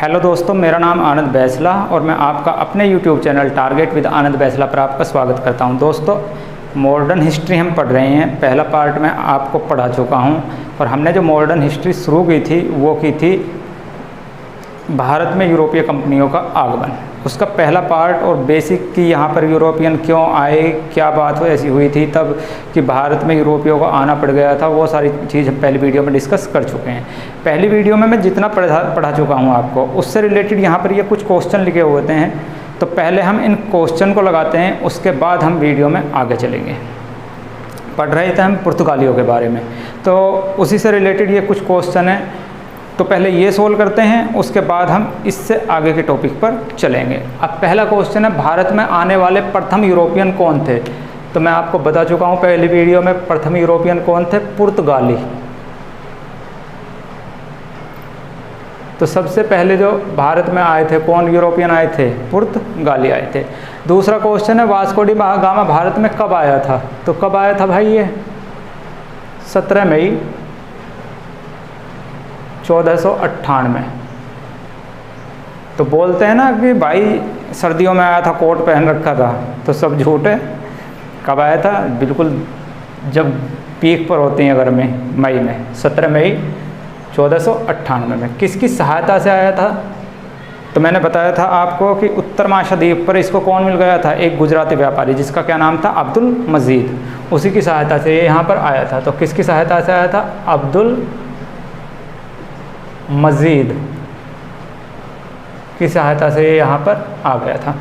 Hello दोस्तों, मेरा नाम आनंद बैसला और मैं आपका अपने YouTube चैनल टारगेट विद आनंद बैसला पर आपका स्वागत करता हूं। दोस्तों, मॉडर्न हिस्ट्री हम पढ़ रहे हैं। पहला पार्ट मैं आपको पढ़ा चुका हूं और हमने जो मॉडर्न हिस्ट्री शुरू की थी वो की थी भारत में यूरोपीय कंपनियों का आगमन। उसका पहला पार्ट और बेसिक कि यहाँ पर यूरोपियन क्यों आए, क्या बात हो ऐसी हुई थी तब कि भारत में यूरोपियों को आना पड़ गया था, वो सारी चीज़ हम पहली वीडियो में डिस्कस कर चुके हैं। पहली वीडियो में मैं जितना पढ़ा चुका हूँ आपको, उससे रिलेटेड यहाँ पर ये कुछ क्वेश्चन लिखे होते हैं, तो पहले हम इन क्वेश्चन को लगाते हैं, उसके बाद हम वीडियो में आगे चलेंगे। पढ़ रहे थे हम पुर्तगालियों के बारे में, तो उसी से रिलेटेड ये कुछ क्वेश्चन हैं। तो पहले ये सोल्व करते हैं, उसके बाद हम इससे आगे के टॉपिक पर चलेंगे। अब पहला क्वेश्चन है, भारत में आने वाले प्रथम यूरोपियन कौन थे? तो मैं आपको बता चुका हूँ पहली वीडियो में, प्रथम यूरोपियन कौन थे? पुर्तगाली। तो सबसे पहले जो भारत में आए थे, कौन यूरोपियन आए थे? पुर्तगाली आए थे। दूसरा क्वेश्चन है, वास्को डी गामा भारत में कब आया था? तो कब आया था भाई? ये 17 मई 1498। तो बोलते हैं ना कि भाई सर्दियों में आया था, कोट पहन रखा था, तो सब झूठ है। कब आया था? बिल्कुल जब पीक पर होती हैं गर्मी, मई में, 17 मई 1498 में। किसकी सहायता से आया था? तो मैंने बताया था आपको कि उत्तर महाद्वीप पर इसको कौन मिल गया था? एक गुजराती व्यापारी, जिसका क्या नाम था? अब्दुल मजीद। उसी की सहायता से ये यहाँ पर आया था। तो किसकी सहायता से आया था? अब्दुल मजीद की सहायता से ये यहाँ पर आ गया था।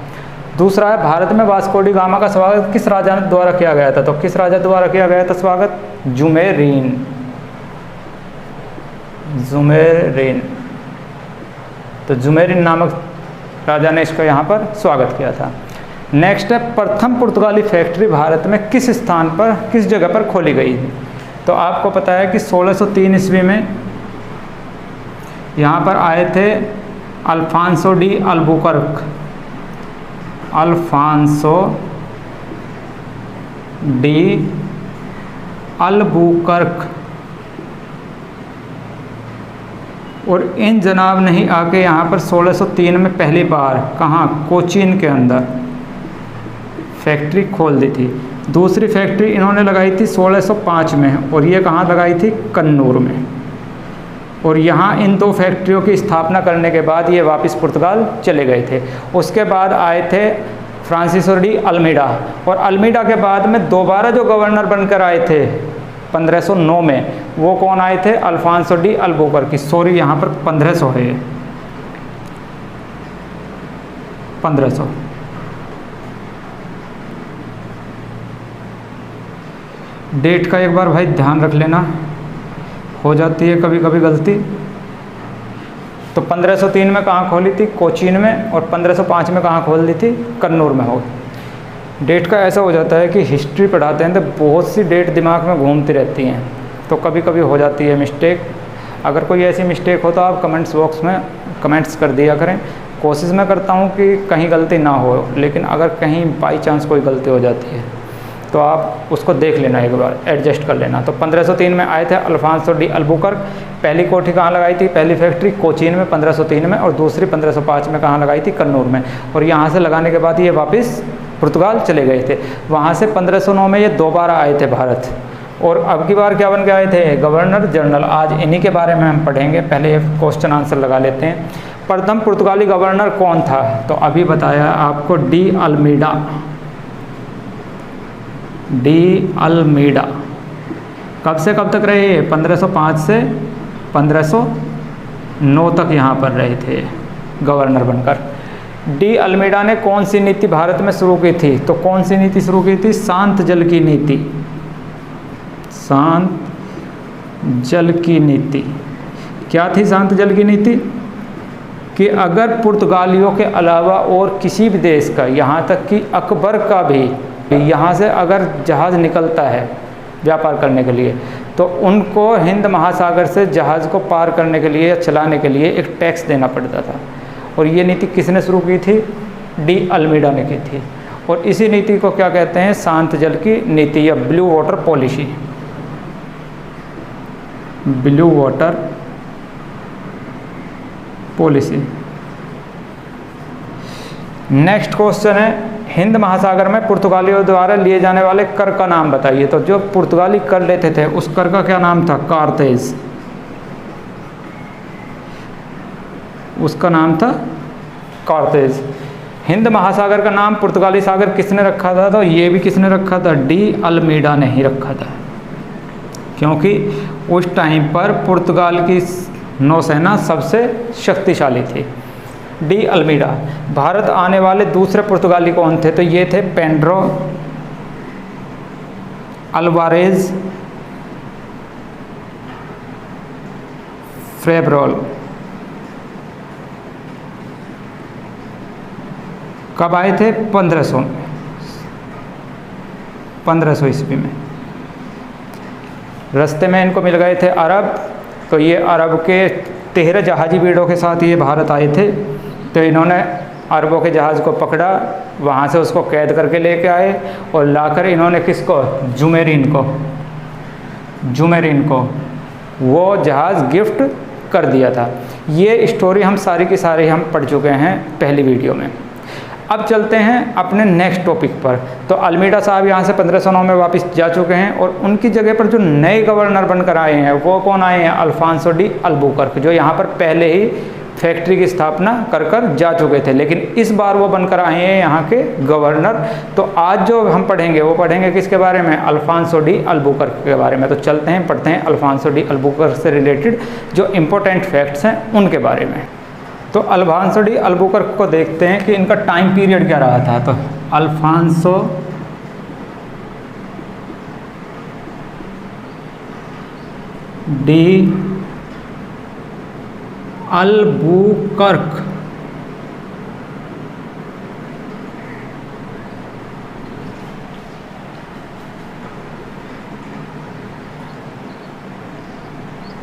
दूसरा है, भारत में वास्को डी गामा का स्वागत किस राजा द्वारा किया गया था? तो किस राजा द्वारा किया गया था स्वागत? जुमेरिन। जुमेरिन। तो जुमेरिन नामक राजा ने इसका यहाँ पर स्वागत किया था। नेक्स्ट है, प्रथम पुर्तगाली फैक्ट्री भारत में किस स्थान पर, किस जगह पर खोली गई थी? तो आपको पता है कि 1603 ईस्वी में यहाँ पर आए थे Alfonso de Albuquerque. Alfonso de Albuquerque. और इन जनाब ने ही आके यहाँ पर 1603 में पहली बार, कहाँ? कोचीन के अंदर फैक्ट्री खोल दी थी। दूसरी फैक्ट्री इन्होंने लगाई थी 1605 में, और ये कहाँ लगाई थी? कन्नूर में। और यहाँ इन दो फैक्ट्रियों की स्थापना करने के बाद ये वापस पुर्तगाल चले गए थे। उसके बाद आए थे फ्रांसिसो डी अल्मीडा, और अल्मीडा के बाद में दोबारा जो गवर्नर बनकर आए थे 1509 में, वो कौन आए थे? Alfonso de Albuquerque. सॉरी, यहाँ पर 1500 है, 1500। डेट का एक बार भाई ध्यान रख लेना, हो जाती है कभी कभी गलती। तो 1503 में कहाँ खोली थी? कोचीन में। और 1505 में कहाँ खोल दी थी? कन्नूर में। हो डेट का ऐसा हो जाता है कि हिस्ट्री पढ़ाते हैं तो बहुत सी डेट दिमाग में घूमती रहती हैं, तो कभी कभी हो जाती है मिस्टेक। अगर कोई ऐसी मिस्टेक हो तो आप कमेंट्स बॉक्स में कमेंट्स कर दिया करें। कोशिश मैं करता हूँ कि कहीं गलती ना हो, लेकिन अगर कहीं बाई चांस कोई गलती हो जाती है तो आप उसको देख लेना, एक बार एडजस्ट कर लेना। तो 1503 में आए थे अल्फांसो डी अल्बुकर्क। पहली कोठी कहाँ लगाई थी? पहली फैक्ट्री कोचीन में 1503 में, और दूसरी 1505 में कहाँ लगाई थी? कन्नूर में। और यहाँ से लगाने के बाद ये वापस पुर्तगाल चले गए थे। वहाँ से 1509 में ये दोबारा आए थे भारत, और अब की बार क्या बन के आए थे? Governor general. आज इन्हीं के बारे में हम पढ़ेंगे। पहले ये क्वेश्चन आंसर लगा लेते हैं। प्रथम पुर्तगाली गवर्नर कौन था? तो अभी बताया आपको, डी अल्मीडा। De Almeida. कब से कब तक रहे? 1505 से 1509 तक यहाँ पर रहे थे गवर्नर बनकर। डी अल्मीडा ने कौन सी नीति भारत में शुरू की थी? तो कौन सी नीति शुरू की थी? शांत जल की नीति। शांत जल की नीति। क्या थी शांत जल की नीति? कि अगर पुर्तगालियों के अलावा और किसी भी देश का, यहाँ तक कि अकबर का भी, यहाँ से अगर जहाज़ निकलता है व्यापार करने के लिए, तो उनको हिंद महासागर से जहाज़ को पार करने के लिए या चलाने के लिए एक टैक्स देना पड़ता था। और ये नीति किसने शुरू की थी? डी अल्मीडा ने की थी। और इसी नीति को क्या कहते हैं? शांत जल की नीति या blue water policy. Blue water policy. Next question है, हिंद महासागर में पुर्तगालियों द्वारा लिए जाने वाले कर का नाम बताइए। तो जो पुर्तगाली कर लेते थे उस कर का क्या नाम था? कारतेज। उसका नाम था कारतेज। हिंद महासागर का नाम पुर्तगाली सागर किसने रखा था? तो ये भी किसने रखा था? डी अल्मीडा ने ही रखा था, क्योंकि उस टाइम पर पुर्तगाल की नौसेना सबसे शक्तिशाली थी। De Almeida. भारत आने वाले दूसरे पुर्तगाली कौन थे? तो ये थे पेड्रो अल्वारेज फ्रेब्रोल। कब आए थे? 1500 ईस्वी में। रास्ते में इनको मिल गए थे अरब, तो ये अरब के 13 जहाजी बेड़ों के साथ ये भारत आए थे। तो इन्होंने अरबों के जहाज़ को पकड़ा, वहाँ से उसको कैद करके लेके आए और लाकर इन्होंने किसको? जुमेरिन को वो जहाज़ गिफ्ट कर दिया था। ये स्टोरी हम सारी की सारी हम पढ़ चुके हैं पहली वीडियो में। अब चलते हैं अपने नेक्स्ट टॉपिक पर। तो अल्मीडा साहब यहाँ से 1509 में वापस जा चुके हैं और उनकी जगह पर जो नए गवर्नर बनकर आए हैं वो कौन आए हैं? अल्फांसो डी अल्बुकर्क, जो यहाँ पर पहले ही फैक्ट्री की स्थापना कर जा चुके थे, लेकिन इस बार वो बनकर आए हैं यहाँ के गवर्नर। तो आज जो हम पढ़ेंगे वो पढ़ेंगे किसके बारे में? अल्फांसो डी अल्बुकर्क के बारे में। तो चलते हैं पढ़ते हैं अल्फांसो डी अल्बुकर्क से रिलेटेड जो इम्पोर्टेंट फैक्ट्स हैं उनके बारे में। तो अल्फांसो डी अल्बुकर्क को देखते हैं कि इनका टाइम पीरियड क्या रहा था। तो अल्फांसो डी अल्बुकर्क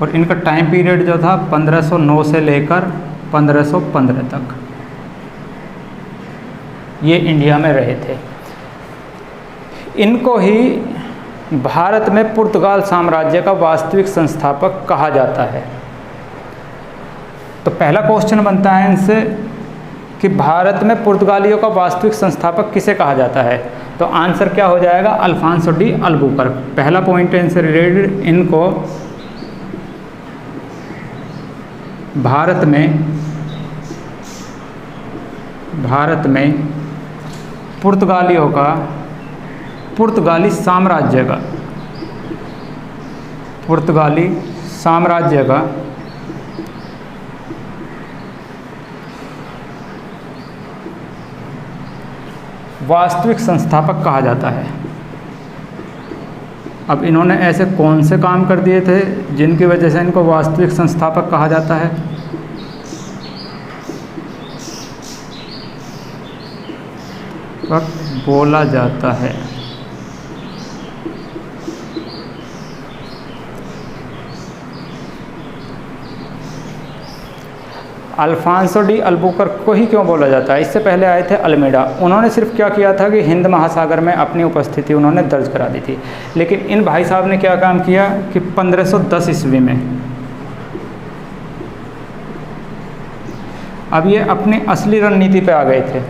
और इनका टाइम पीरियड जो था 1509 से लेकर 1515 तक ये इंडिया में रहे थे। इनको ही भारत में पुर्तगाल साम्राज्य का वास्तविक संस्थापक कहा जाता है। तो पहला क्वेश्चन बनता है इनसे कि भारत में पुर्तगालियों का वास्तविक संस्थापक किसे कहा जाता है? तो आंसर क्या हो जाएगा? Alfonso de Albuquerque. पहला पॉइंट है इनसे रिलेटेड, इनको भारत में पुर्तगालियों का पुर्तगाली साम्राज्य का वास्तविक संस्थापक कहा जाता है। अब इन्होंने ऐसे कौन से काम कर दिए थे जिनकी वजह से इनको वास्तविक संस्थापक कहा जाता है? बोला जाता है। अल्फांसो डी अल्बुकर्क को ही क्यों बोला जाता है? इससे पहले आए थे अल्मीडा। उन्होंने सिर्फ क्या किया था कि हिंद महासागर में अपनी उपस्थिति उन्होंने दर्ज करा दी थी, लेकिन इन भाई साहब ने क्या काम किया कि 1510 ईस्वी में अब ये अपनी असली रणनीति पे आ गए थे।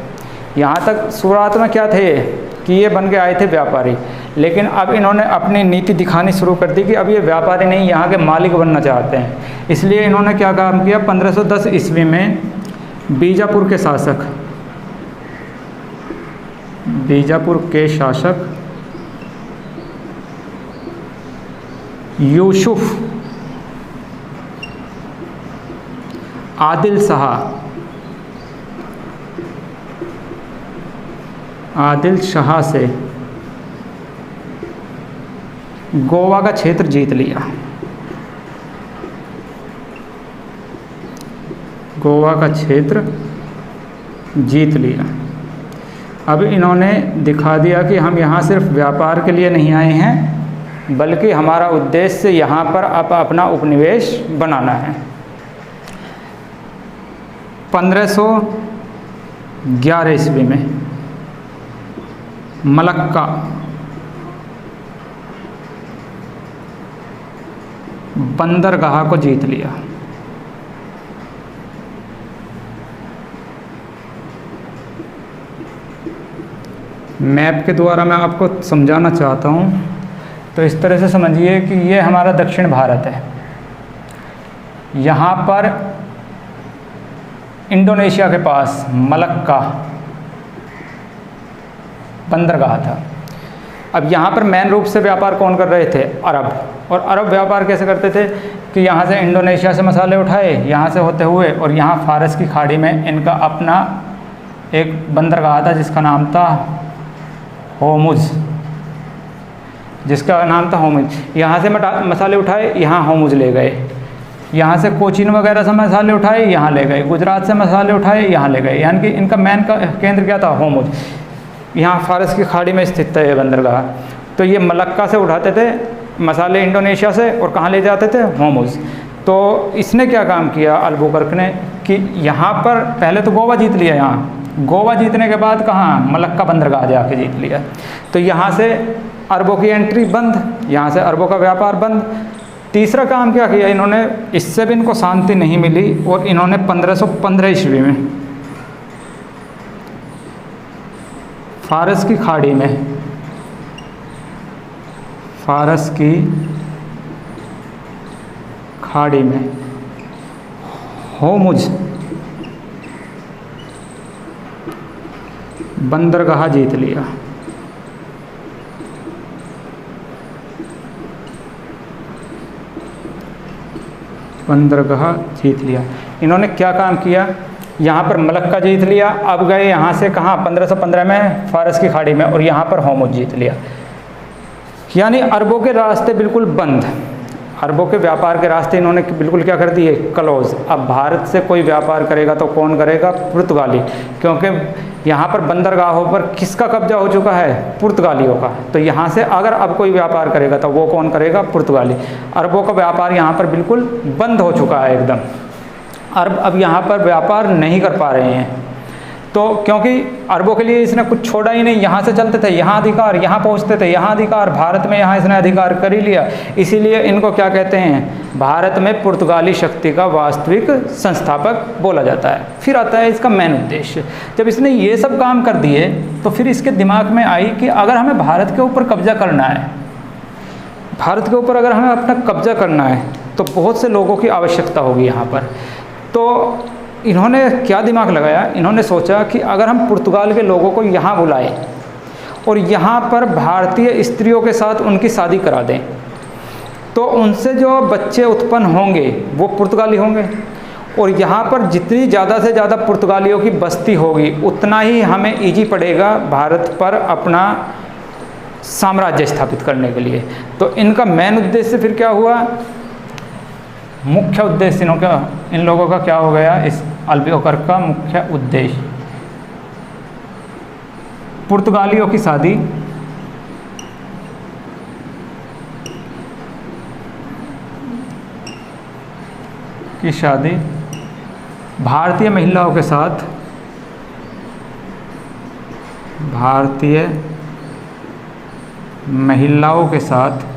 यहाँ तक शुरुआत में क्या थे कि ये बन के आए थे व्यापारी, लेकिन अब इन्होंने अपनी नीति दिखानी शुरू कर दी कि अब ये व्यापारी नहीं, यहाँ के मालिक बनना चाहते हैं। इसलिए इन्होंने क्या काम किया? 1510 ईस्वी में बीजापुर के शासक यूसुफ आदिल शाह से गोवा का क्षेत्र जीत लिया। अब इन्होंने दिखा दिया कि हम यहाँ सिर्फ व्यापार के लिए नहीं आए हैं, बल्कि हमारा उद्देश्य यहाँ पर अपना उपनिवेश बनाना है। 1511 ईस्वी में मलक्का बंदरगाह को जीत लिया। मैप के द्वारा मैं आपको समझाना चाहता हूँ। तो इस तरह से समझिए कि ये हमारा दक्षिण भारत है, यहाँ पर इंडोनेशिया के पास मलक्का बंदरगाह था। अब यहाँ पर मेन रूप से व्यापार कौन कर रहे थे? अरब। और अरब व्यापार कैसे करते थे कि यहाँ से इंडोनेशिया से मसाले उठाए, यहाँ से होते हुए, और यहाँ फारस की खाड़ी में इनका अपना एक बंदरगाह था जिसका नाम था होमुज, यहाँ से मसाले उठाए, यहाँ होमुज ले गए, यहाँ से कोचीन वगैरह से मसाले उठाए, यहाँ ले गए, गुजरात से मसाले उठाए, यहाँ ले गए, यानी कि इनका मेन केंद्र क्या था? होमुज। यहाँ फारस की खाड़ी में स्थित था ये बंदरगाह। तो ये मलक्का से उठाते थे मसाले इंडोनेशिया से, और कहाँ ले जाते थे? होमुज। तो इसने क्या काम किया अल्बुकर्क ने कि यहाँ पर पहले तो गोवा जीत लिया, यहाँ गोवा जीतने के बाद कहाँ? मलक्का बंदरगाह जाके जीत लिया। तो यहाँ से अरबों की एंट्री बंद, यहाँ से अरबों का व्यापार बंद। तीसरा काम क्या किया इन्होंने? इससे भी इनको शांति नहीं मिली, और इन्होंने 1515 ईस्वी में फारस की खाड़ी में, फारस की खाड़ी में होमुज बंदरगाह जीत लिया। बंदरगाह जीत लिया। इन्होंने क्या काम किया? यहाँ पर मलक्का जीत लिया, अब गए यहाँ से कहाँ? 1515 में फारस की खाड़ी में, और यहाँ पर होमुज जीत लिया। यानी अरबों के रास्ते बिल्कुल बंद, अरबों के व्यापार के रास्ते इन्होंने बिल्कुल क्या कर दिए? क्लोज। अब भारत से कोई व्यापार करेगा तो कौन करेगा? पुर्तगाली, क्योंकि यहाँ पर बंदरगाहों पर किसका कब्जा हो चुका है? पुर्तगालियों का। तो यहाँ से अगर अब कोई व्यापार करेगा तो वो कौन करेगा? पुर्तगाली। अरबों का व्यापार यहाँ पर बिल्कुल बंद हो चुका है एकदम। अरब अब यहाँ पर व्यापार नहीं कर पा रहे हैं, तो क्योंकि अरबों के लिए इसने कुछ छोड़ा ही नहीं। यहाँ से चलते थे, यहाँ अधिकार, यहाँ पहुँचते थे, यहाँ अधिकार, भारत में यहाँ इसने अधिकार कर ही लिया। इसीलिए इनको क्या कहते हैं? भारत में पुर्तगाली शक्ति का वास्तविक संस्थापक बोला जाता है। फिर आता है इसका मेन उद्देश्य। जब इसने ये सब काम कर दिए तो फिर इसके दिमाग में आई कि अगर हमें भारत के ऊपर कब्जा करना है, भारत के ऊपर अगर हमें अपना कब्जा करना है तो बहुत से लोगों की आवश्यकता होगी यहाँ पर। तो इन्होंने क्या दिमाग लगाया? इन्होंने सोचा कि अगर हम पुर्तगाल के लोगों को यहाँ बुलाएं और यहाँ पर भारतीय स्त्रियों के साथ उनकी शादी करा दें, तो उनसे जो बच्चे उत्पन्न होंगे वो पुर्तगाली होंगे, और यहाँ पर जितनी ज़्यादा से ज़्यादा पुर्तगालियों की बस्ती होगी उतना ही हमें ईजी पड़ेगा भारत पर अपना साम्राज्य स्थापित करने के लिए। तो इनका मेन उद्देश्य फिर क्या हुआ? मुख्य उद्देश्य इन लोगों का क्या हो गया? इस अल्बुकर्क का मुख्य उद्देश्य पुर्तगालियों की शादी, भारतीय महिलाओं के साथ, भारतीय महिलाओं के साथ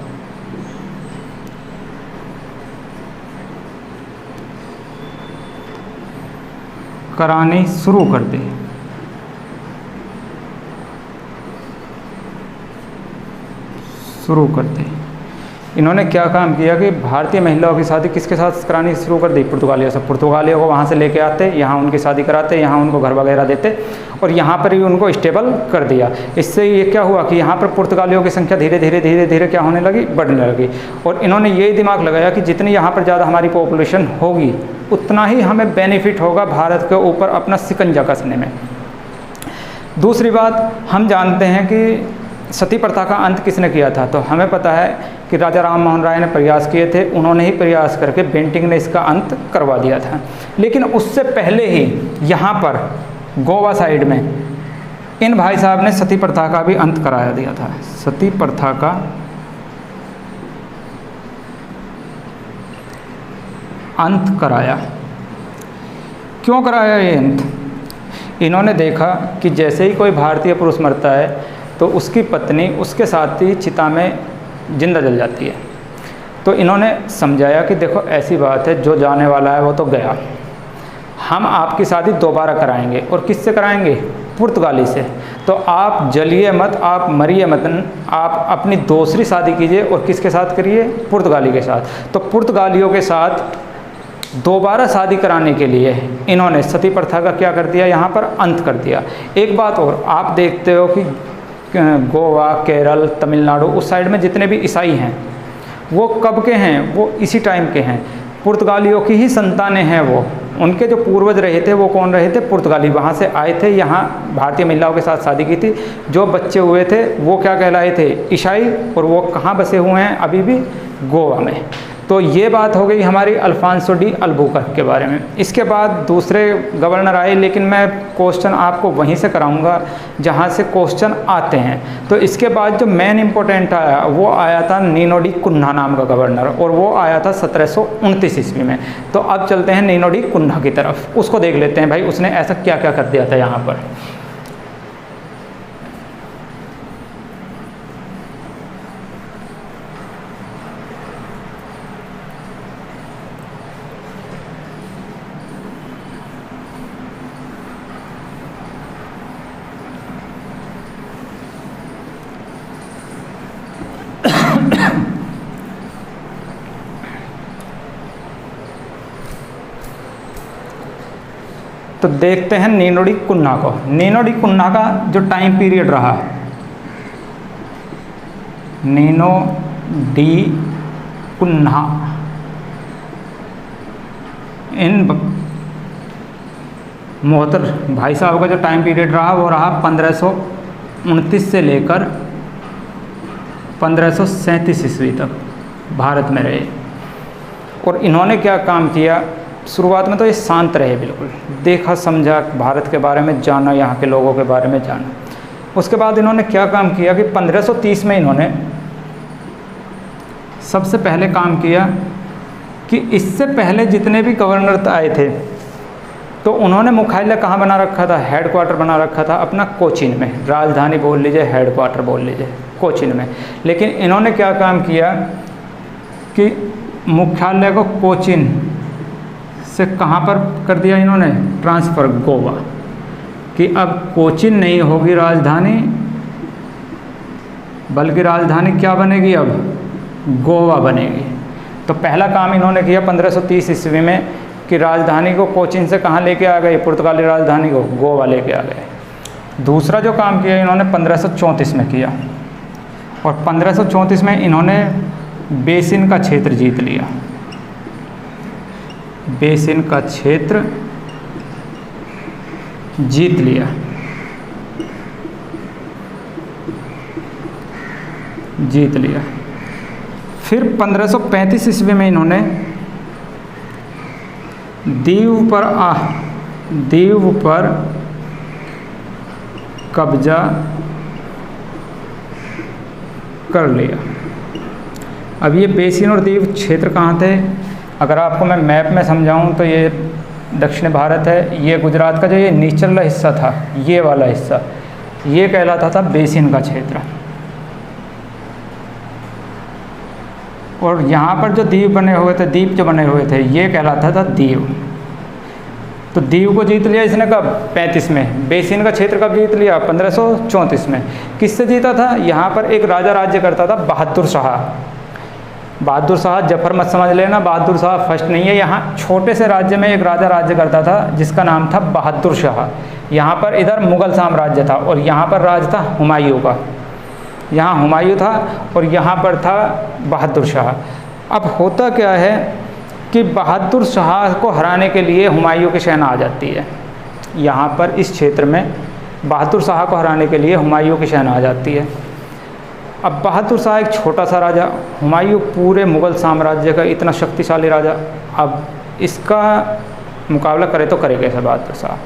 करानी शुरू कर दी। इन्होंने क्या काम किया कि भारतीय महिलाओं की शादी किसके साथ करानी शुरू कर दी? पुर्तगालियों से। पुर्तगालियों को वहाँ से लेके आते, यहाँ उनकी शादी कराते, यहाँ उनको घर वगैरह देते, और यहाँ पर ही उनको स्टेबल कर दिया। इससे ये क्या हुआ कि यहाँ पर पुर्तगालियों की संख्या धीरे धीरे क्या होने लगी? बढ़ने लगी। और इन्होंने यही दिमाग लगाया कि जितनी यहाँ पर ज़्यादा हमारी पॉपुलेशन होगी उतना ही हमें बेनिफिट होगा भारत के ऊपर अपना शिकंजा कसने में। दूसरी बात, हम जानते हैं कि सती प्रथा का अंत किसने किया था? तो हमें पता है कि राजा राम मोहन राय ने प्रयास किए थे, उन्होंने ही प्रयास करके बेंटिंग ने इसका अंत करवा दिया था। लेकिन उससे पहले ही यहाँ पर गोवा साइड में इन भाई साहब ने सती प्रथा का भी अंत कराया दिया था। सती प्रथा का अंत कराया। क्यों कराया ये अंत? इन्होंने देखा कि जैसे ही कोई भारतीय पुरुष मरता है तो उसकी पत्नी उसके साथ ही चिता में जिंदा जल जाती है। तो इन्होंने समझाया कि देखो ऐसी बात है, जो जाने वाला है वो तो गया, हम आपकी शादी दोबारा कराएंगे। और किससे कराएंगे? पुर्तगाली से। तो आप जलिए मत, आप मरिए मत, आप अपनी दूसरी शादी कीजिए और किसके साथ करिए? पुर्तगाली के साथ। तो पुर्तगालियों के साथ दोबारा शादी कराने के लिए इन्होंने सती प्रथा का क्या कर दिया? यहाँ पर अंत कर दिया। एक बात और, आप देखते हो कि गोवा, केरल, तमिलनाडु उस साइड में जितने भी ईसाई हैं वो कब के हैं? वो इसी टाइम के हैं, पुर्तगालियों की ही संतानें हैं वो। उनके जो पूर्वज रहे थे वो कौन रहे थे? पुर्तगाली। वहाँ से आए थे, यहाँ भारतीय महिलाओं के साथ शादी की थी। जो बच्चे हुए थे वो क्या कहलाए थे? ईसाई। और वो कहाँ बसे हुए हैं अभी भी? गोवा में। तो ये बात हो गई हमारी अल्फांसो डी अल्बुकर्क के बारे में। इसके बाद दूसरे गवर्नर आए, लेकिन मैं क्वेश्चन आपको वहीं से कराऊंगा जहाँ से क्वेश्चन आते हैं। तो इसके बाद जो मेन इम्पोर्टेंट आया वो आया था नीनो डी कुन्हा नाम का गवर्नर, और वो आया था 1729 ईस्वी में। तो अब चलते हैं नीनो डी कुन्हा की तरफ, उसको देख लेते हैं भाई उसने ऐसा क्या क्या कर दिया था यहाँ पर। तो देखते हैं नीनो डी कुन्हा को। नीनो डी कुन्हा का जो टाइम पीरियड रहा, नीनो डी कुन्हा इन मोहतर भाई साहब का जो टाइम पीरियड रहा वो रहा 1529 से लेकर 1537 ईस्वी तक भारत में रहे। और इन्होंने क्या काम किया? शुरुआत में तो ये शांत रहे, बिल्कुल देखा समझा, भारत के बारे में जाना, यहाँ के लोगों के बारे में जाना। उसके बाद इन्होंने क्या काम किया कि 1530 में इन्होंने सबसे पहले काम किया कि इससे पहले जितने भी गवर्नर आए थे तो उन्होंने मुख्यालय कहाँ बना रखा था? हेडक्वार्टर बना रखा था अपना कोचीन में। राजधानी बोल लीजिए, हेडक्वार्टर बोल लीजिए, कोचीन में। लेकिन इन्होंने क्या काम किया कि मुख्यालय को कोचीन से कहाँ पर कर दिया इन्होंने? ट्रांसफ़र गोवा, कि अब कोचीन नहीं होगी राजधानी, बल्कि राजधानी क्या बनेगी? अब गोवा बनेगी। तो पहला काम इन्होंने किया 1530 ईस्वी में कि राजधानी को कोचीन से कहाँ लेके आ गए? पुर्तगाली राजधानी को गोवा लेके आ गए। दूसरा जो काम किया इन्होंने 1534 में किया, और 1534 में इन्होंने बेसिन का क्षेत्र जीत लिया। बेसिन का क्षेत्र जीत लिया, जीत लिया। फिर 1535 ईस्वी में इन्होंने दीव पर कब्जा कर लिया। अब ये बेसिन और दीव क्षेत्र कहाँ थे? अगर आपको मैं मैप में समझाऊं तो ये दक्षिण भारत है, ये गुजरात का जो ये निचला हिस्सा था, ये वाला हिस्सा, ये कहलाता था बेसिन का क्षेत्र। और यहाँ पर जो द्वीप बने हुए थे, द्वीप जो बने हुए थे, ये कहलाता था दीव। तो दीव को जीत लिया इसने कब? 35 में। बेसिन का क्षेत्र कब जीत लिया? 1534 में। किससे जीता था? यहाँ पर एक राजा राज्य करता था, बहादुर शाह। बहादुर शाह जफर मत समझ लेना, बहादुर शाह फर्स्ट नहीं है। यहाँ छोटे से राज्य में एक राजा राज्य करता था जिसका नाम था बहादुर शाह। यहाँ पर इधर मुग़ल साम्राज्य था और यहाँ पर राज था हुमायूं का। यहाँ हुमायूं था और यहाँ पर था बहादुर शाह। अब होता क्या है कि बहादुर शाह को हराने के लिए हुमायूं की सेना आ जाती है। यहाँ पर इस क्षेत्र में बहादुर शाह को हराने के लिए हुमायूं की सेना आ जाती है। अब बहादुर शाह एक छोटा सा राजा, हुमायूं पूरे मुग़ल साम्राज्य का इतना शक्तिशाली राजा, अब इसका मुकाबला करे तो करे कैसे बहादुर शाह?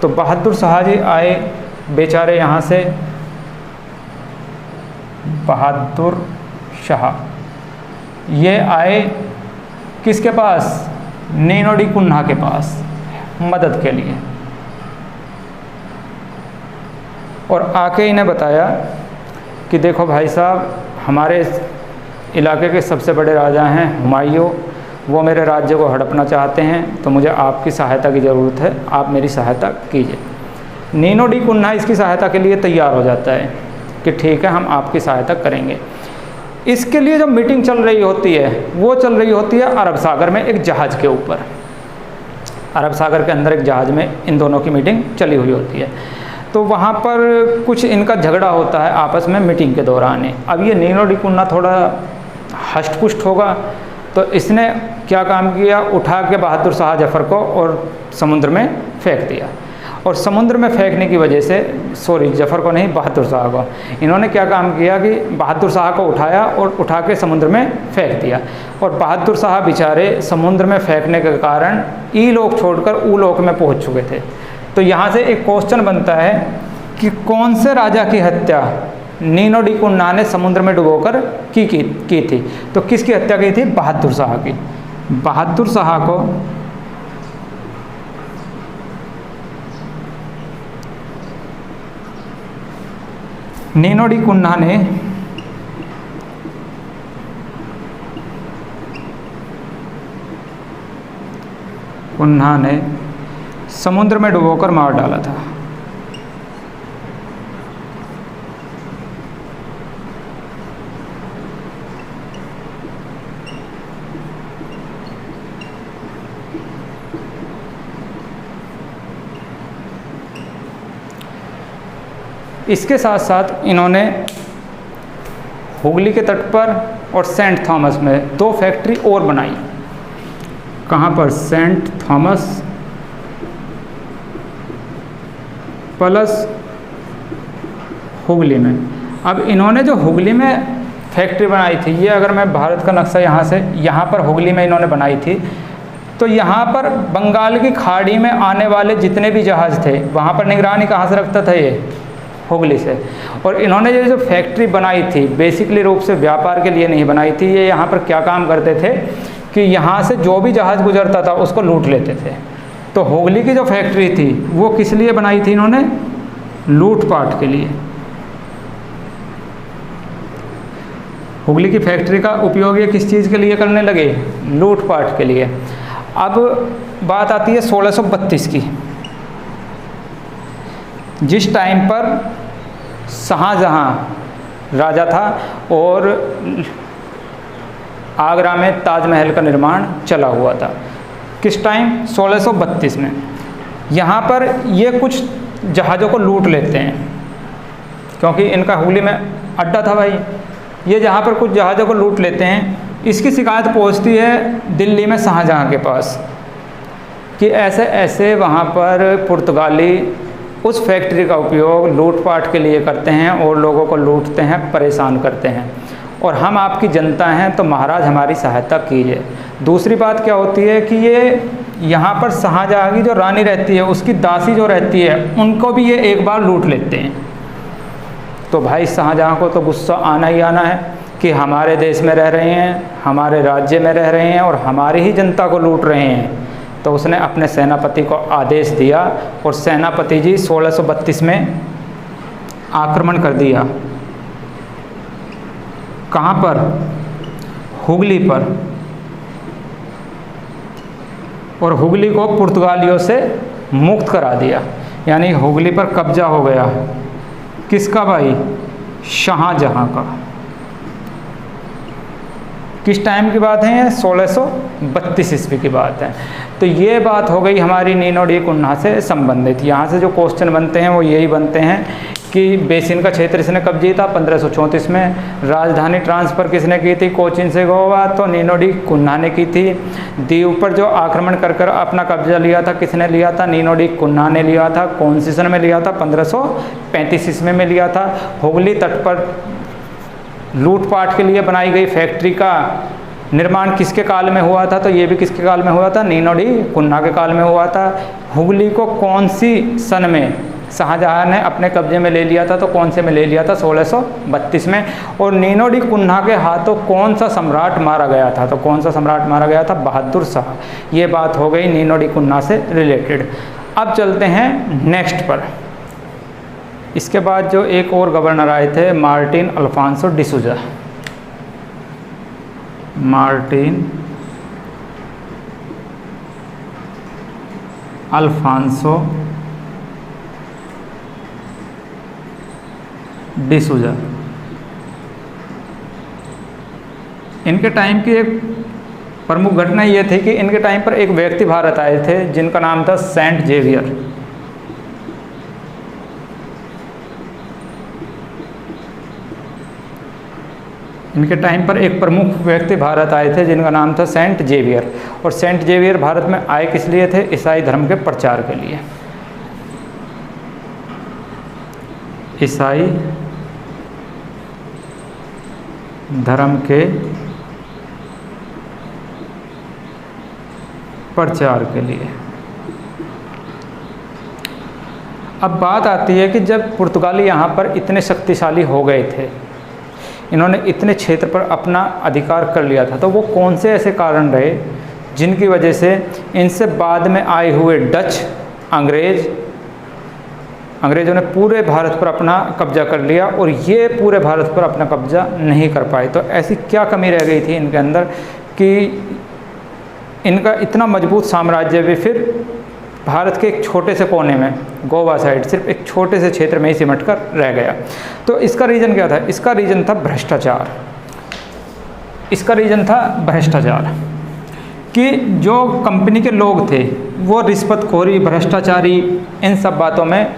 तो बहादुर शाह जी आए बेचारे यहाँ से, बहादुर शाह ये आए किसके पास? नीनो डी कुन्हा के पास मदद के लिए। और आके इन्हें बताया कि देखो भाई साहब, हमारे इलाके के सबसे बड़े राजा हैं हुमायूं, वो मेरे राज्य को हड़पना चाहते हैं, तो मुझे आपकी सहायता की ज़रूरत है, आप मेरी सहायता कीजिए। नीनो डी कुन्हा इसकी सहायता के लिए तैयार हो जाता है कि ठीक है हम आपकी सहायता करेंगे। इसके लिए जो मीटिंग चल रही होती है वो चल रही होती है अरब सागर में एक जहाज़ के ऊपर। अरब सागर के अंदर एक जहाज़ में इन दोनों की मीटिंग चली हुई होती है। तो वहाँ पर कुछ इनका झगड़ा होता है आपस में मीटिंग के दौरान। अब ये नीनो डी कुन्हा थोड़ा हष्ट पुष्ट होगा, तो इसने क्या काम किया, उठा के बहादुर शाह जफ़र को और समुद्र में फेंक दिया। और समुद्र में फेंकने की वजह से, सॉरी जफ़र को नहीं, बहादुर शाह को, इन्होंने क्या काम किया कि बहादुर शाह को उठाया और उठा के समुद्र में फेंक दिया। और बहादुर शाह बेचारे समुद्र में फेंकने के कारण ई लोक छोड़कर ऊ लोक में पहुंच चुके थे। तो यहाँ से एक क्वेश्चन बनता है कि कौन से राजा की हत्या नीनो डी कुन्हा ने समुद्र में डुबोकर की थी। तो किसकी हत्या की थी? बहादुर शाह की। बहादुर शाह को नीनो डी कुन्हा ने समुद्र में डुबोकर मार डाला था। इसके साथ साथ इन्होंने हुगली के तट पर और सेंट थॉमस में 2 फैक्ट्री और बनाई। कहाँ पर? सेंट थॉमस प्लस हुगली में। अब इन्होंने जो हुगली में फैक्ट्री बनाई थी, ये अगर मैं भारत का नक्शा यहाँ पर हुगली में इन्होंने बनाई थी, तो यहाँ पर बंगाल की खाड़ी में आने वाले जितने भी जहाज़ थे वहाँ पर निगरानी कहाँ से रखता था? ये हुगली से। और इन्होंने ये जो फैक्ट्री बनाई थी बेसिकली रूप से व्यापार के लिए नहीं बनाई थी। ये यहाँ पर क्या काम करते थे कि यहाँ से जो भी जहाज़ गुजरता था उसको लूट लेते थे। तो हुगली की जो फैक्ट्री थी वो किस लिए बनाई थी इन्होंने? लूटपाट के लिए। हुगली की फैक्ट्री का उपयोग ये किस चीज़ के लिए करने लगे? लूटपाट के लिए। अब बात आती है 1632 की, जिस टाइम पर शाहजहाँ राजा था और आगरा में ताजमहल का निर्माण चला हुआ था। किस टाइम? 1632 में। यहाँ पर ये कुछ जहाज़ों को लूट लेते हैं क्योंकि इनका हुगली में अड्डा था भाई। ये जहाँ पर कुछ जहाज़ों को लूट लेते हैं, इसकी शिकायत पहुँचती है दिल्ली में शाहजहाँ के पास कि ऐसे ऐसे वहाँ पर पुर्तगाली उस फैक्ट्री का उपयोग लूटपाट के लिए करते हैं और लोगों को लूटते हैं, परेशान करते हैं, और हम आपकी जनता हैं तो महाराज हमारी सहायता कीजिए। दूसरी बात क्या होती है कि ये यहाँ पर शाहजहाँ की जो रानी रहती है उसकी दासी जो रहती है उनको भी ये एक बार लूट लेते हैं। तो भाई शाहजहाँ को तो गुस्सा आना ही आना है कि हमारे देश में रह रहे हैं, हमारे राज्य में रह रहे हैं और हमारी ही जनता को लूट रहे हैं। तो उसने अपने सेनापति को आदेश दिया और सेनापति जी 1632 में आक्रमण कर दिया। कहाँ पर? हुगली पर। और हुगली को पुर्तगालियों से मुक्त करा दिया, यानी हुगली पर कब्जा हो गया। किसका भाई? शाहजहाँ का। किस टाइम की बात है? 1632 ईस्वी की बात है। तो ये बात हो गई हमारी नीनो डी कुन्हा से संबंधित। यहाँ से जो क्वेश्चन बनते हैं वो यही बनते हैं कि बेसिन का क्षेत्र इसने कब जीता? 1534 में। राजधानी ट्रांसफ़र किसने की थी कोचीन से गोवा? तो नीनो डी कुन्हा ने की थी। दीव पर जो आक्रमण कर कर अपना कब्जा लिया था किसने लिया था? नीनो डी कुन्हा ने लिया था। कौन सी सन में लिया था? 1535 ईस्वी में लिया था। हुगली तट पर लूटपाट के लिए बनाई गई फैक्ट्री का निर्माण किसके काल में हुआ था? तो ये भी किसके काल में हुआ था? नीनो डी कुन्हा के काल में हुआ था। हुगली को कौन सी सन में शाहजहाँ ने अपने कब्जे में ले लिया था? तो कौन से में ले लिया था? 1632 में। और नीनो डी कुन्हा के हाथों कौन सा सम्राट मारा गया था? तो कौन सा सम्राट मारा गया था? बहादुर शाह। ये बात हो गई नीनो डी कुन्हा से रिलेटेड। अब चलते हैं नेक्स्ट पर। इसके बाद जो एक और गवर्नर आए थे, Martin Alfonso de Souza. Martin Alfonso de Souza. इनके टाइम की एक प्रमुख घटना ये थी कि इनके टाइम पर एक व्यक्ति भारत आए थे जिनका नाम था सेंट जेवियर। इनके टाइम पर एक प्रमुख व्यक्ति भारत आए थे जिनका नाम था सेंट जेवियर। और सेंट जेवियर भारत में आए किस लिए थे? ईसाई धर्म के प्रचार के लिए। ईसाई धर्म के प्रचार के लिए। अब बात आती है कि जब पुर्तगाली यहाँ पर इतने शक्तिशाली हो गए थे, इन्होंने इतने क्षेत्र पर अपना अधिकार कर लिया था, तो वो कौन से ऐसे कारण रहे जिनकी वजह से इनसे बाद में आए हुए डच, अंग्रेज़ों ने पूरे भारत पर अपना कब्जा कर लिया और ये पूरे भारत पर अपना कब्जा नहीं कर पाए? तो ऐसी क्या कमी रह गई थी इनके अंदर कि इनका इतना मजबूत साम्राज्य भी फिर भारत के एक छोटे से कोने में, गोवा साइड, सिर्फ एक छोटे से क्षेत्र में ही सिमट कर रह गया? तो इसका रीज़न क्या था? इसका रीज़न था भ्रष्टाचार। इसका रीज़न था भ्रष्टाचार कि जो कंपनी के लोग थे वो रिश्वतखोरी, भ्रष्टाचारी, इन सब बातों में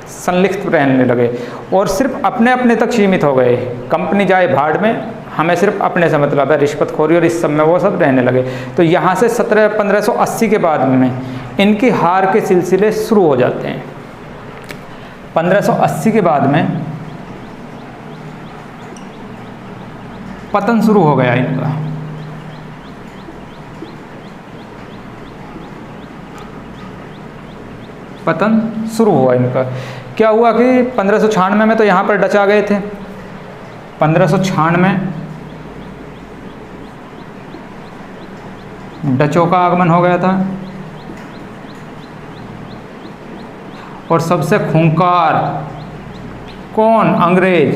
संलिप्त रहने लगे और सिर्फ अपने अपने तक सीमित हो गए। कंपनी जाए भाड़ में, हमें सिर्फ अपने से मतलब है, रिश्वतखोरी और इस सब में वो सब रहने लगे। तो यहाँ से 1580 के बाद में इनकी हार के सिलसिले शुरू हो जाते हैं। 1580 के बाद में पतन शुरू हो गया इनका। पतन शुरू हुआ इनका। क्या हुआ कि 1596 में तो यहाँ पर डच आ गए थे। 1596 डचों का आगमन हो गया था और सबसे खूंखार कौन? अंग्रेज।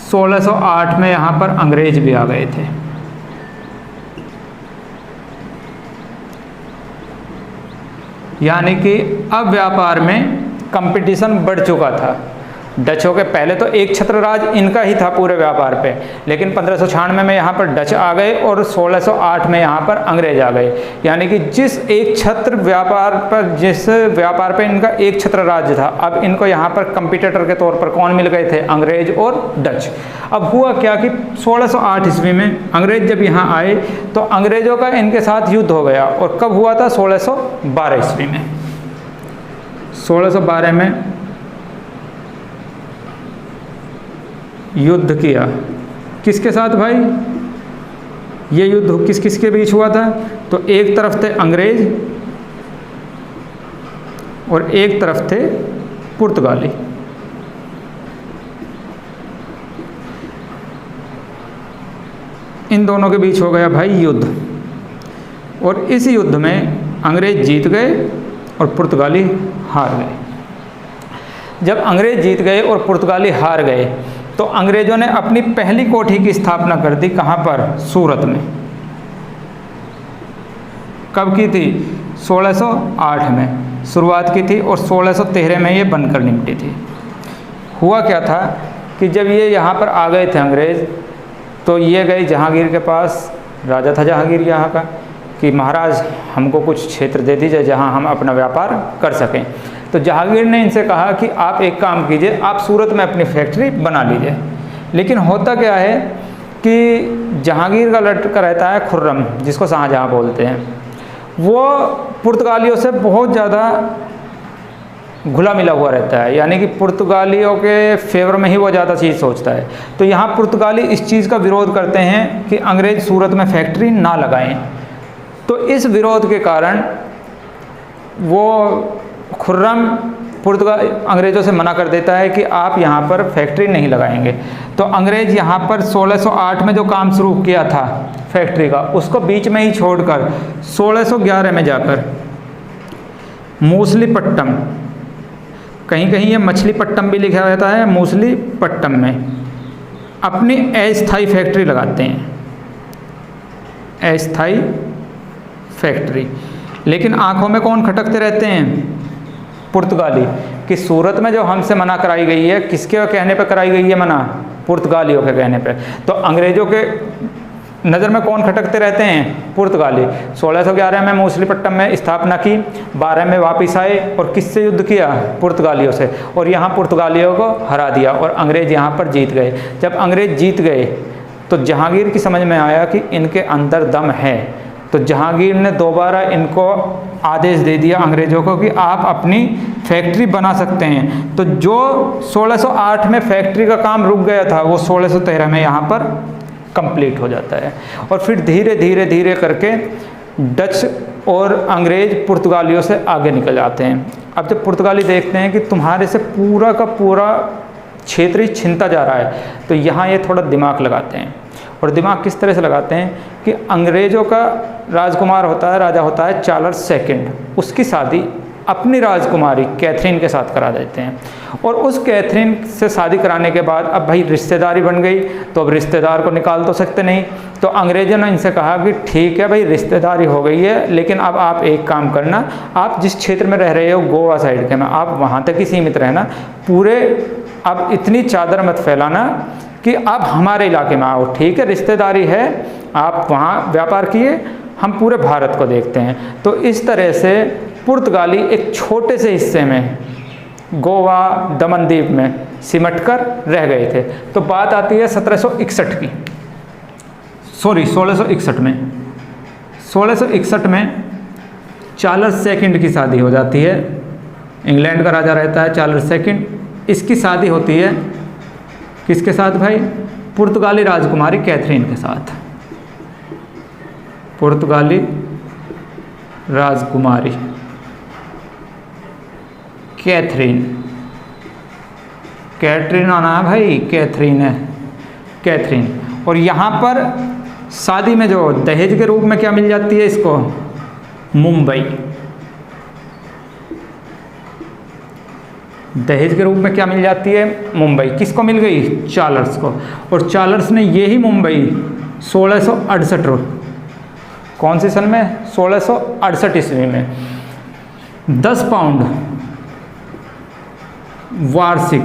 1608 में यहाँ पर अंग्रेज भी आ गए थे। यानी कि अब व्यापार में कंपटीशन बढ़ चुका था। डचों के पहले तो एक छत्र राज इनका ही था पूरे व्यापार पे, लेकिन 1596 में यहाँ पर डच आ गए और 1608 में यहाँ पर अंग्रेज आ गए। यानी कि जिस व्यापार पे इनका एक छत्र राज्य था, अब इनको यहाँ पर कंपटीटर के तौर पर कौन मिल गए थे? अंग्रेज और डच। अब हुआ क्या कि 1608 ईस्वी में अंग्रेज जब यहाँ आए तो अंग्रेजों का इनके साथ युद्ध हो गया। और कब हुआ था? 1612 ईस्वी में। 1612 में युद्ध किया। किसके साथ भाई? ये युद्ध किस किस के बीच हुआ था? तो एक तरफ थे अंग्रेज और एक तरफ थे पुर्तगाली। इन दोनों के बीच हो गया भाई युद्ध। और इस युद्ध में अंग्रेज जीत गए और पुर्तगाली हार गए। जब अंग्रेज जीत गए और पुर्तगाली हार गए तो अंग्रेजों ने अपनी पहली कोठी की स्थापना कर दी। कहाँ पर? सूरत में। कब की थी? 1608 में शुरुआत की थी और 1613 में ये बनकर निपटी थी। हुआ क्या था कि जब ये यहाँ पर आ गए थे अंग्रेज, तो ये गए जहांगीर के पास। राजा था जहांगीर यहाँ का, कि महाराज हमको कुछ क्षेत्र दे दीजिए जहाँ हम अपना व्यापार कर सकें। तो जहांगीर ने इनसे कहा कि आप एक काम कीजिए, आप सूरत में अपनी फैक्ट्री बना लीजिए। लेकिन होता क्या है कि जहांगीर का लड़का रहता है खुर्रम, जिसको शाहजहाँ बोलते हैं, वो पुर्तगालियों से बहुत ज़्यादा घुला मिला हुआ रहता है। यानी कि पुर्तगालियों के फेवर में ही वो ज़्यादा चीज़ सोचता है। तो यहाँ पुर्तगाली इस चीज़ का विरोध करते हैं कि अंग्रेज सूरत में फैक्ट्री ना लगाएं। तो इस विरोध के कारण वो खुर्रम अंग्रेज़ों से मना कर देता है कि आप यहाँ पर फैक्ट्री नहीं लगाएंगे। तो अंग्रेज़ यहाँ पर 1608 में जो काम शुरू किया था फैक्ट्री का, उसको बीच में ही छोड़कर 1611 में जाकर मूसलीपट्टम, कहीं कहीं ये मछलीपट्टम भी लिखा रहता है, मूसलीपट्टम में अपनी अस्थायी फैक्ट्री लगाते हैं। अस्थायी फैक्ट्री। लेकिन आंखों में कौन खटकते रहते हैं? पुर्तगाली। कि सूरत में जो हमसे मना कराई गई है, किसके कहने पे कराई गई है मना? पुर्तगालियों के कहने पे। तो अंग्रेज़ों के नज़र में कौन खटकते रहते हैं? पुर्तगाली। 1611 में मूसलीपट्टम में स्थापना की, 12 में वापस आए और किससे युद्ध किया? पुर्तगालियों से, और यहाँ पुर्तगालियों को हरा दिया और अंग्रेज़ यहाँ पर जीत गए। जब अंग्रेज़ जीत गए तो जहांगीर की समझ में आया कि इनके अंदर दम है, तो जहांगीर ने दोबारा इनको आदेश दे दिया अंग्रेज़ों को कि आप अपनी फैक्ट्री बना सकते हैं। तो जो 1608 में फैक्ट्री का काम रुक गया था वो 1613 में यहाँ पर कंप्लीट हो जाता है। और फिर धीरे धीरे धीरे करके डच और अंग्रेज़ पुर्तगालियों से आगे निकल जाते हैं। अब जब पुर्तगाली देखते हैं कि तुम्हारे से पूरा का पूरा क्षेत्र ही छिनता जा रहा है, तो यहाँ ये थोड़ा दिमाग लगाते हैं। और दिमाग किस तरह से लगाते हैं कि अंग्रेज़ों का राजकुमार होता है, राजा होता है चार्ल्स सेकंड, उसकी शादी अपनी राजकुमारी कैथरीन के साथ करा देते हैं। और उस कैथरीन से शादी कराने के बाद अब भाई रिश्तेदारी बन गई, तो अब रिश्तेदार को निकाल तो सकते नहीं। तो अंग्रेज़ों ने इनसे कहा कि ठीक है भाई, रिश्तेदारी हो गई है, लेकिन अब आप एक काम करना, आप जिस क्षेत्र में रह रहे हो गोवा साइड के में, आप वहाँ तक ही सीमित रहना, पूरे अब इतनी चादर मत फैलाना कि आप हमारे इलाके में आओ। ठीक है, रिश्तेदारी है, आप वहाँ व्यापार किए, हम पूरे भारत को देखते हैं। तो इस तरह से पुर्तगाली एक छोटे से हिस्से में गोवा दमन द्वीप में सिमटकर रह गए थे। तो बात आती है 1761 की, सॉरी 1661 में। 1661 में चार्ल्स सेकंड की शादी हो जाती है। इंग्लैंड का राजा रहता है चार्ल्स सेकंड, इसकी शादी होती है किसके साथ भाई? पुर्तगाली राजकुमारी कैथरीन के साथ। पुर्तगाली राजकुमारी कैथरीन, कैथरीन आना है भाई, कैथरीन है, कैथरीन। और यहाँ पर शादी में जो दहेज के रूप में क्या मिल जाती है इसको? मुंबई। दहेज के रूप में क्या मिल जाती है? मुंबई। किसको मिल गई? चार्ल्स को। और चार्ल्स ने यही मुंबई 1668, कौन सी सन में? 1668 ईस्वी में 10 पाउंड वार्षिक,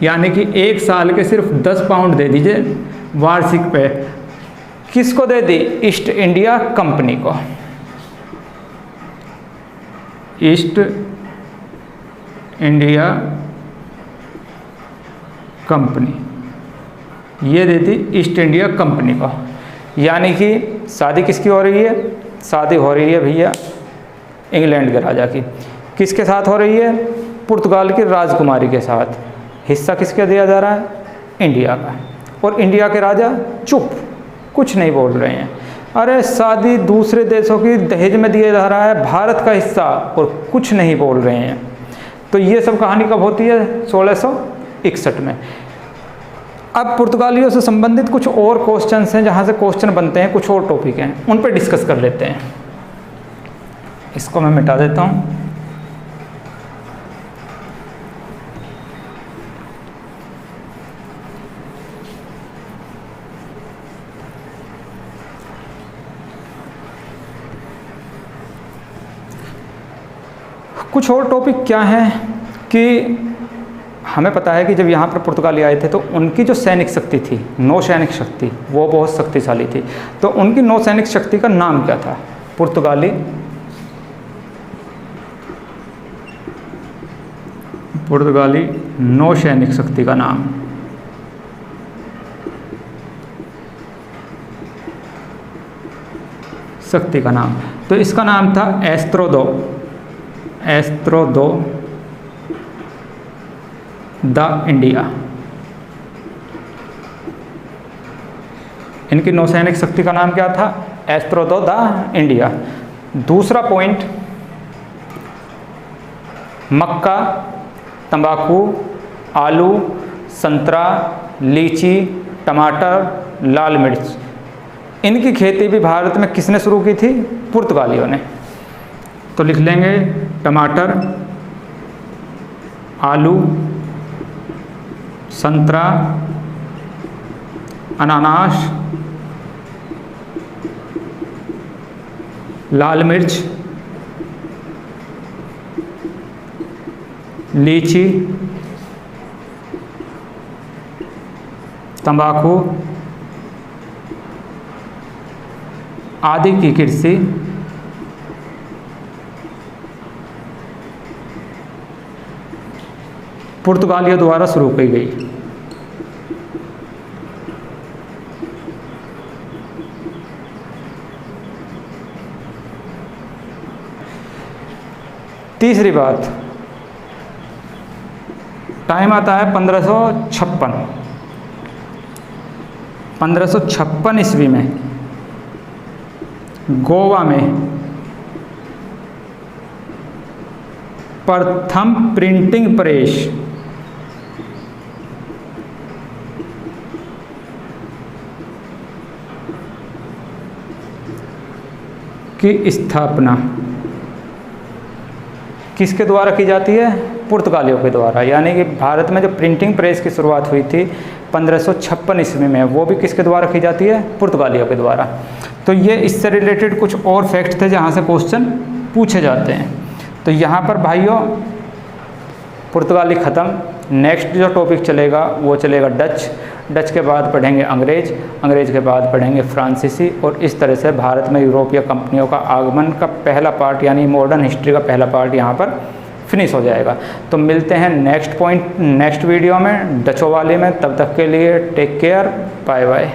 यानी कि एक साल के सिर्फ 10 पाउंड दे दीजिए वार्षिक पे, किसको दे दी? ईस्ट इंडिया कंपनी को। ईस्ट इंडिया कंपनी, ये देती ईस्ट इंडिया कंपनी को। यानी कि शादी किसकी हो रही है? शादी हो रही है भैया इंग्लैंड के राजा की। किसके साथ हो रही है? पुर्तगाल की राजकुमारी के साथ। हिस्सा किसके दिया जा रहा है? इंडिया का। और इंडिया के राजा चुप, कुछ नहीं बोल रहे हैं। अरे शादी दूसरे देशों की दहेज में दिया जा रहा है, भारत का हिस्सा, और कुछ नहीं बोल रहे हैं। तो ये सब कहानी कब होती है? 1661 में। अब पुर्तगालियों से संबंधित कुछ और क्वेश्चंस हैं, जहाँ से क्वेश्चन बनते हैं, कुछ और टॉपिक हैं, उन पर डिस्कस कर लेते हैं। इसको मैं मिटा देता हूँ। कुछ और टॉपिक क्या है कि हमें पता है कि जब यहाँ पर पुर्तगाली आए थे तो उनकी जो सैनिक शक्ति थी, नौ सैनिक शक्ति, वो बहुत शक्तिशाली थी। तो उनकी नौ सैनिक शक्ति का नाम क्या था? पुर्तगाली नौ सैनिक शक्ति का नाम, शक्ति का नाम, तो इसका नाम था एस्ट्रोदो द इंडिया। इनकी नौसैनिक शक्ति का नाम क्या था? एस्ट्रोदो द इंडिया। दूसरा पॉइंट, मक्का, तंबाकू, आलू, संतरा, लीची, टमाटर, लाल मिर्च, इनकी खेती भी भारत में किसने शुरू की थी? पुर्तगालियों ने। तो लिख लेंगे टमाटर, आलू, संतरा, अनानास, लाल मिर्च, लीची, तंबाकू आदि की कृषि पुर्तगालियों द्वारा शुरू की गई। तीसरी बात, टाइम आता है 1556। 1556 ईस्वी में गोवा में प्रथम प्रिंटिंग प्रेस की स्थापना किसके द्वारा की जाती है? पुर्तगालियों के द्वारा। यानी कि भारत में जो प्रिंटिंग प्रेस की शुरुआत हुई थी 1556 ईस्वी में, वो भी किसके द्वारा की जाती है? पुर्तगालियों के द्वारा। तो ये इससे रिलेटेड कुछ और फैक्ट थे जहाँ से क्वेश्चन पूछे जाते हैं। तो यहाँ पर भाइयों पुर्तगाली ख़त्म। नेक्स्ट जो टॉपिक चलेगा वो चलेगा डच। डच के बाद पढ़ेंगे अंग्रेज, अंग्रेज के बाद पढ़ेंगे फ्रांसीसी, और इस तरह से भारत में यूरोपीय कंपनियों का आगमन का पहला पार्ट यानी मॉडर्न हिस्ट्री का पहला पार्ट यहाँ पर फिनिश हो जाएगा। तो मिलते हैं नेक्स्ट वीडियो में, डचों वाले में। तब तक के लिए टेक केयर, बाय बाय।